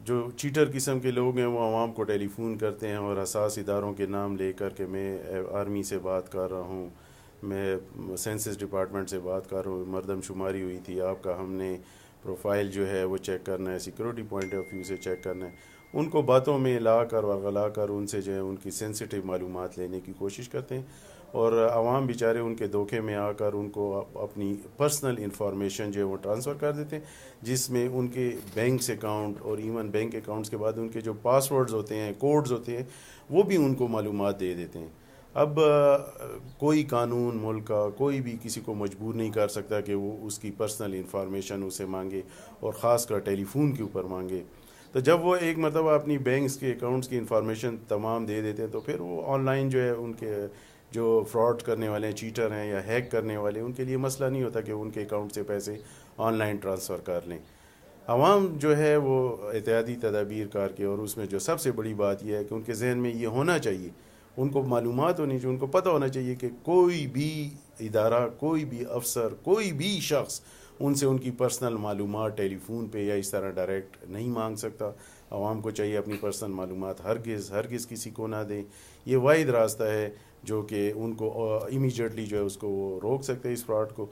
جو چیٹر قسم کے لوگ ہیں وہ عوام کو ٹیلی فون کرتے ہیں اور حساس اداروں کے نام لے کر کہ میں آرمی سے بات کر رہا ہوں، میں سینسس ڈپارٹمنٹ سے بات کر رہا ہوں، مردم شماری ہوئی تھی آپ کا، ہم نے پروفائل جو ہے وہ چیک کرنا ہے، سیکورٹی پوائنٹ آف ویو سے چیک کرنا ہے، ان کو باتوں میں لا کر ورغلا کر ان سے جو ہے ان کی سینسٹیو معلومات لینے کی کوشش کرتے ہیں، اور عوام بیچارے ان کے دھوکے میں آ کر ان کو اپنی پرسنل انفارمیشن جو ہے وہ ٹرانسفر کر دیتے ہیں، جس میں ان کے بینکس اکاؤنٹ اور ایون بینک اکاؤنٹس کے بعد ان کے جو پاس ورڈز ہوتے ہیں، کوڈز ہوتے ہیں، وہ بھی ان کو معلومات دے دیتے ہیں۔ اب کوئی قانون ملک کا کوئی بھی کسی کو مجبور نہیں کر سکتا کہ وہ اس کی پرسنل انفارمیشن اسے مانگے، اور خاص کر ٹیلی فون کے اوپر مانگے۔ تو جب وہ ایک مرتبہ اپنی بینکس کے اکاؤنٹس کی انفارمیشن تمام دے دیتے ہیں تو پھر وہ آن لائن جو ہے ان کے جو فراڈ کرنے والے ہیں، چیٹر ہیں یا ہیک کرنے والے ہیں، ان کے لیے مسئلہ نہیں ہوتا کہ ان کے اکاؤنٹ سے پیسے آن لائن ٹرانسفر کر لیں۔ عوام جو ہے وہ احتیاطی تدابیر کر کے، اور اس میں جو سب سے بڑی بات یہ ہے کہ ان کے ذہن میں یہ ہونا چاہیے، ان کو معلومات ہونی چاہیے، ان کو پتہ ہونا چاہیے کہ کوئی بھی ادارہ، کوئی بھی افسر، کوئی بھی شخص ان سے ان کی پرسنل معلومات ٹیلی فون پہ یا اس طرح ڈائریکٹ نہیں مانگ سکتا۔ عوام کو چاہیے اپنی پرسنل معلومات ہرگز ہرگز کسی کو نہ دیں۔ یہ واحد راستہ ہے جو کہ ان کو امیجیٹلی جو ہے اس کو وہ روک سکتے ہیں اس فراڈ کو۔